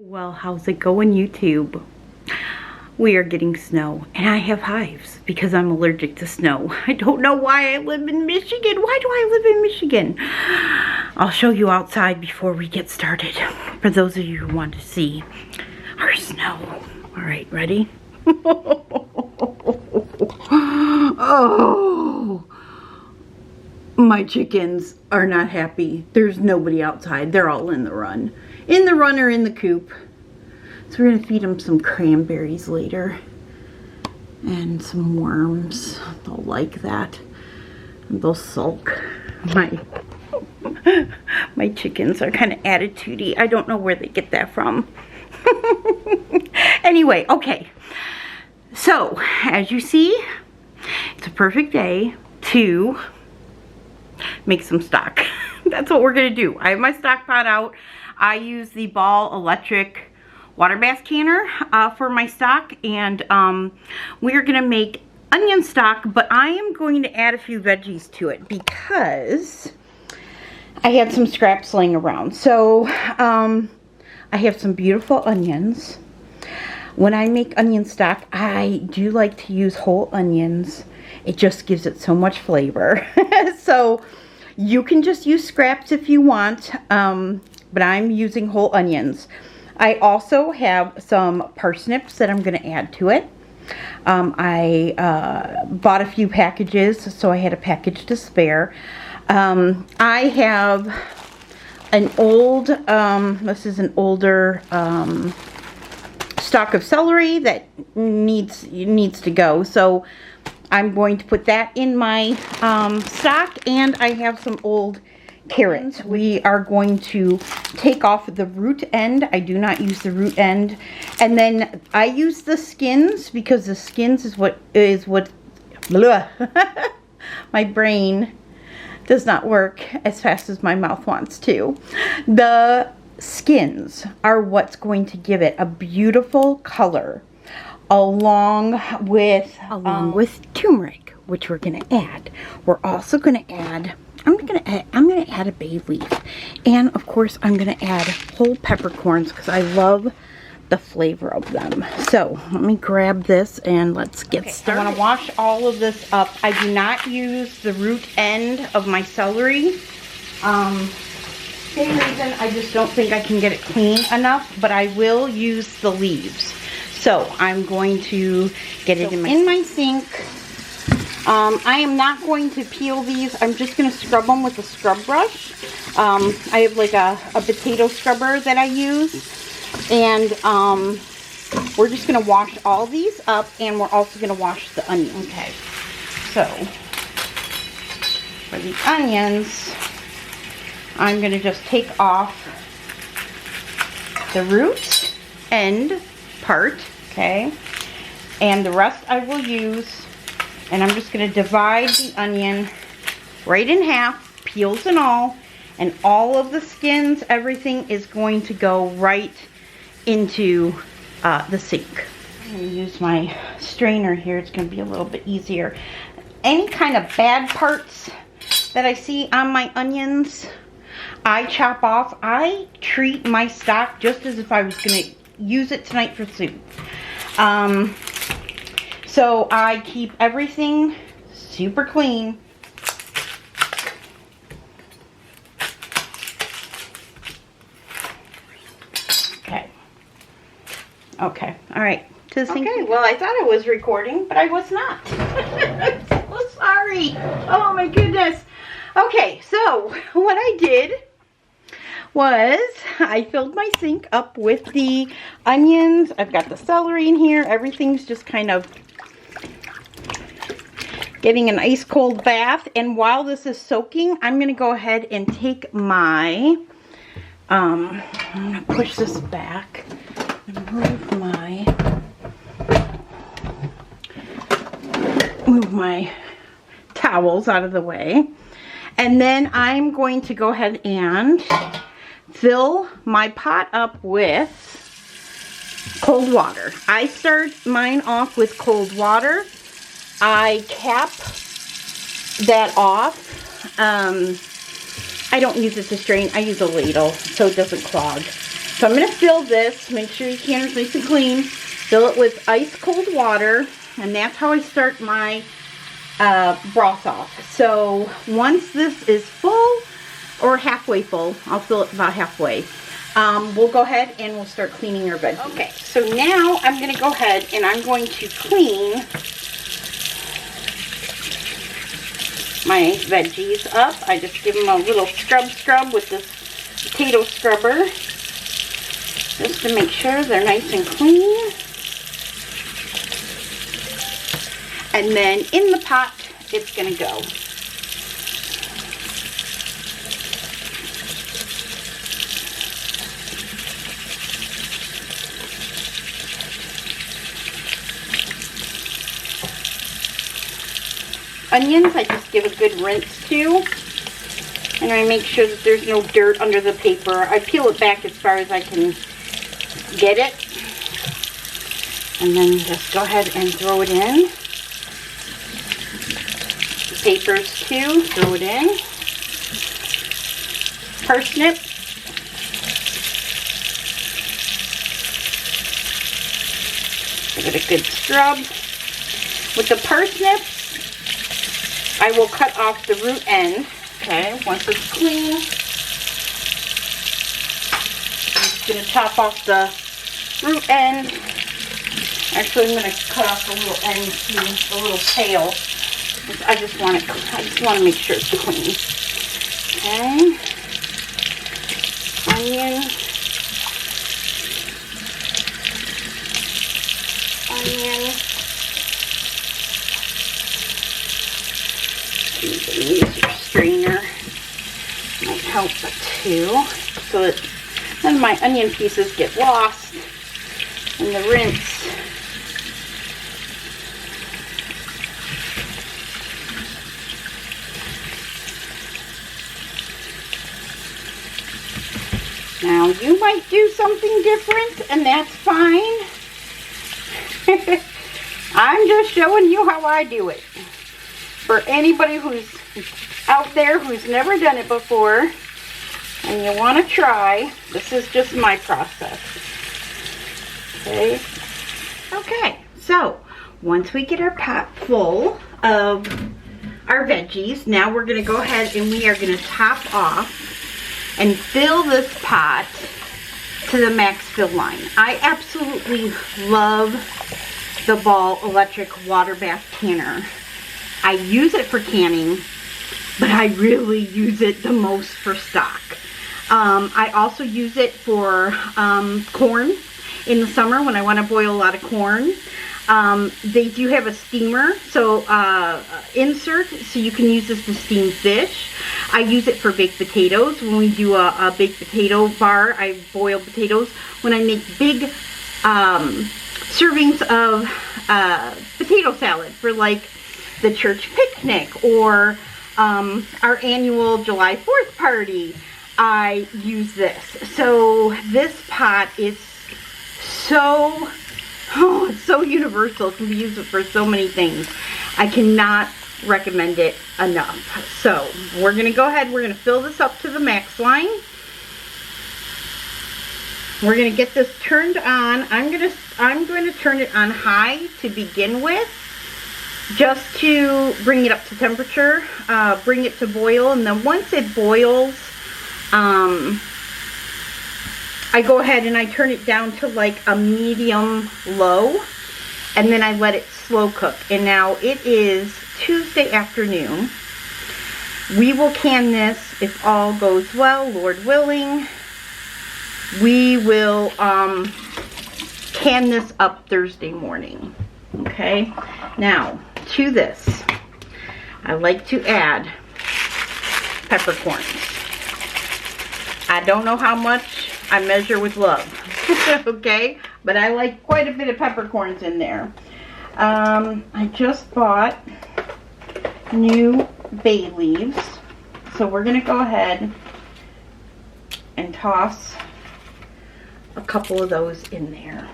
Well, how's it going, YouTube? We are getting snow, and I have hives because I'm allergic to snow. I don't know why I live in Michigan. Why do I live in Michigan? I'll show you outside before we get started, for those of you who want to see our snow. All right, ready? Oh, my chickens are not happy. There's nobody outside. They're all in the run. In the run or in the coop. So we're going to feed them some cranberries later. And some worms. They'll like that. And they'll sulk. My chickens are kind of attitudey. I don't know where they get that from. Anyway, okay. So, as you see, it's a perfect day to make some stock. That's what we're going to do. I have my stock pot out. I use the Ball electric water bath canner for my stock, and we are going to make onion stock, but I am going to add a few veggies to it because I had some scraps laying around. So I have some beautiful onions. When I make onion stock, I do like to use whole onions. It just gives it so much flavor. So you can just use scraps if you want, but I'm using whole onions. I also have some parsnips that I'm going to add to it. I bought a few packages, so I had a package to spare. I have an old, this is an older stalk of celery that needs to go, so I'm going to put that in my stock, and I have some old carrots. We are going to take off the root end. I do not use the root end, and then I use the skins because the skins is what blah. My brain does not work as fast as my mouth wants to. The skins are what's going to give it a beautiful color, along with turmeric, which we're going to add. We're also going to add, I'm going to add a bay leaf, and of course I'm going to add whole peppercorns because I love the flavor of them. So let me grab this and let's get started. I want to wash all of this up. I do not use the root end of my celery. Same reason, I just don't think I can get it clean enough, but I will use the leaves. So I'm going to get it in my sink. I am not going to peel these. I'm just going to scrub them with a scrub brush. I have like a potato scrubber that I use. And we're just going to wash all these up, and we're also going to wash the onion. Okay, so for the onions, I'm going to just take off the root end part, okay, and the rest I will use, and I'm just going to divide the onion right in half, peels and all of the skins, everything is going to go right into the sink. I'm going to use my strainer here. It's going to be a little bit easier. Any kind of bad parts that I see on my onions, I chop off. I treat my stock just as if I was going to use it tonight for soup. So I keep everything super clean. Okay, all right. To the sink. Okay, well, I thought I was recording, but I was not. So sorry. Oh my goodness. Okay, so what I did was I filled my sink up with the onions. I've got the celery in here. Everything's just kind of getting an ice cold bath. And while this is soaking, I'm going to go ahead and take my, I'm going to push this back. Move my towels out of the way, and then I'm going to go ahead and fill my pot up with cold water. I start mine off with cold water. I cap that off. I don't use it to strain. I use a ladle so it doesn't clog. So I'm going to fill this. Make sure your canner's nice and clean. Fill it with ice cold water. And that's how I start my broth off. So once this is full or halfway full, I'll fill it about halfway. We'll go ahead and we'll start cleaning our veggies. Okay, so now I'm going to go ahead and I'm going to clean my veggies up. I just give them a little scrub with this potato scrubber just to make sure they're nice and clean. And then in the pot, it's going to go. Onions, I just give a good rinse to, and I make sure that there's no dirt under the paper. I peel it back as far as I can get it, and then just go ahead and throw it in. The papers too, throw it in. Parsnip. Give it a good scrub. With the parsnip, I will cut off the root end, okay, once it's clean. I'm just going to chop off the root end. Actually, I'm going to cut off the little end too, the little tail. I just want to make sure it's clean. Okay. Onion. Onion. You can use your strainer, might help too, so that none of my onion pieces get lost in the rinse. Now you might do something different, and that's fine. I'm just showing you how I do it. For anybody who's out there who's never done it before and you want to try, this is just my process. Okay, so once we get our pot full of our veggies, now we're going to go ahead and we are going to top off and fill this pot to the max fill line. I absolutely love the Ball electric water bath canner. I use it for canning, but I really use it the most for stock. I also use it for corn in the summer when I want to boil a lot of corn. They do have a steamer, so insert, so you can use this to steam fish. I use it for baked potatoes. When we do a baked potato bar, I boil potatoes. When I make big servings of potato salad for like the church picnic or our annual July 4th party, I use this. So this pot is so, it's so universal. It can be used for so many things. I cannot recommend it enough. So we're going to go ahead, we're going to fill this up to the max line. We're going to get this turned on. I'm going to turn it on high to begin with, just to bring it up to temperature, bring it to boil, and then once it boils, I go ahead and I turn it down to like a medium low, and then I let it slow cook. And now it is Tuesday afternoon. We will can this if all goes well, Lord willing. We will can this up Thursday morning. Okay, now to this, I like to add peppercorns. I don't know how much, I measure with love. Okay, but I like quite a bit of peppercorns in there. I just bought new bay leaves, so we're going to go ahead and toss a couple of those in there.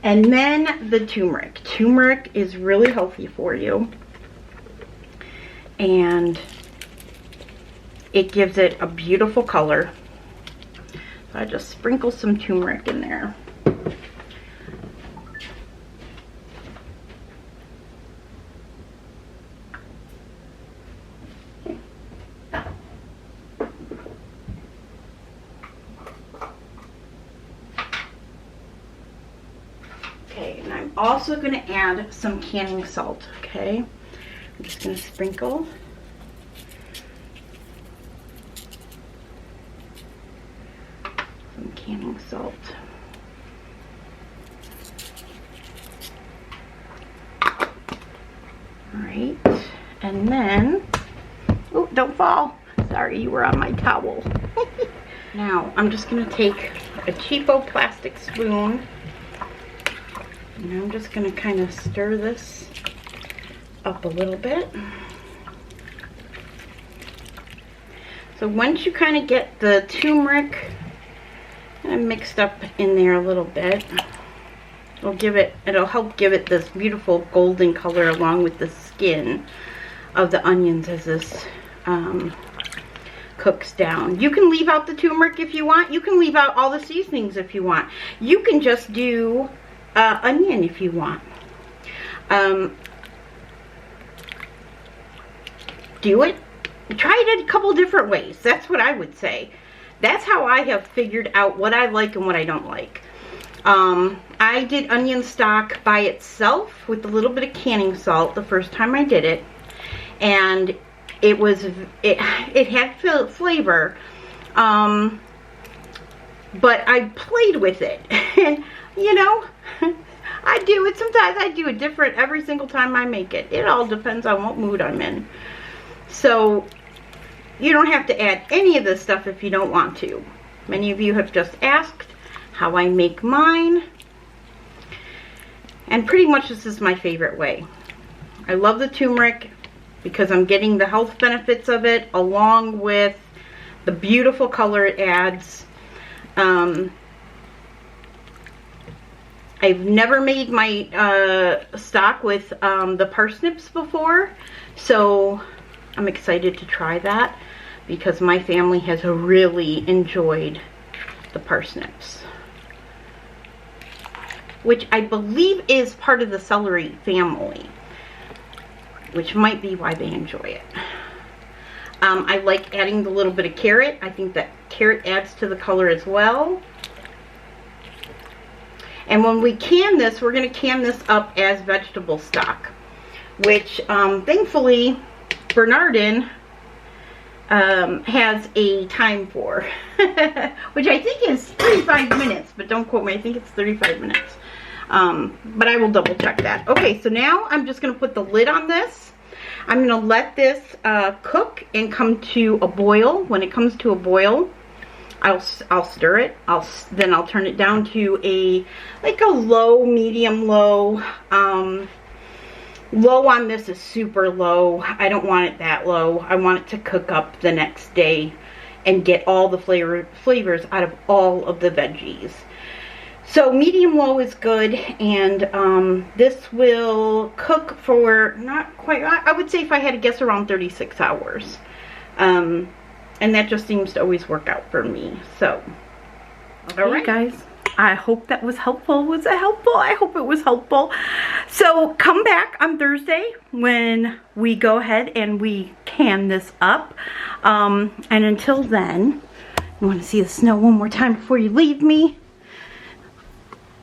And then the turmeric. Turmeric is really healthy for you, and it gives it a beautiful color. I just sprinkle some turmeric in there. Okay, and I'm also going to add some canning salt, okay? I'm just going to sprinkle. Some canning salt. Alright, and then, oh, don't fall. Sorry, you were on my towel. Now, I'm just going to take a cheapo plastic spoon. And I'm just going to kind of stir this up a little bit. So once you kind of get the turmeric mixed up in there a little bit, it'll help give it this beautiful golden color along with the skin of the onions as this cooks down. You can leave out the turmeric if you want. You can leave out all the seasonings if you want. You can just do onion if you want. Do it. Try it a couple different ways. That's what I would say. That's how I have figured out what I like and what I don't like. I did onion stock by itself with a little bit of canning salt the first time I did it, and it had flavor, but I played with it. And you know, I do it sometimes. I do it different every single time I make it. It all depends on what mood I'm in. So you don't have to add any of this stuff if you don't want to. Many of you have just asked how I make mine, and pretty much this is my favorite way. I love the turmeric because I'm getting the health benefits of it along with the beautiful color it adds. I've never made my stock with the parsnips before, so I'm excited to try that because my family has really enjoyed the parsnips, which I believe is part of the celery family, which might be why they enjoy it. I like adding the little bit of carrot. I think that carrot adds to the color as well. And when we can this, we're going to can this up as vegetable stock, which thankfully Bernardin has a time for, which I think is 35 minutes, but don't quote me. I think it's 35 minutes. But I will double check that. Okay, so now I'm just going to put the lid on this. I'm going to let this cook and come to a boil. When it comes to a boil, I'll stir it. Then I'll turn it down to a low, medium low. Low on this is super low. I don't want it that low. I want it to cook up the next day and get all the flavors out of all of the veggies. So medium low is good, and this will cook for not quite, I would say if I had to guess, around 36 hours. And that just seems to always work out for me. So, okay, all right, guys. I hope that was helpful. Was it helpful? I hope it was helpful. So come back on Thursday when we go ahead and we can this up. And until then, you want to see the snow one more time before you leave me?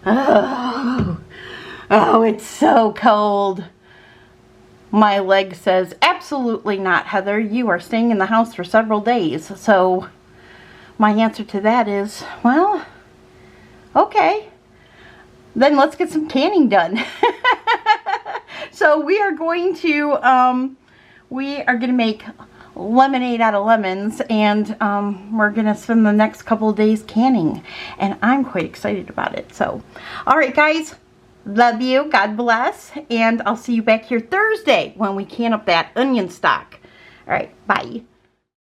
Oh, it's so cold. My leg says, absolutely not, Heather. You are staying in the house for several days. So my answer to that is, well, okay, then let's get some canning done. So we are going to make lemonade out of lemons, and we're going to spend the next couple of days canning, and I'm quite excited about it. So, all right, guys, love you. God bless, and I'll see you back here Thursday when we can up that onion stock. All right, bye.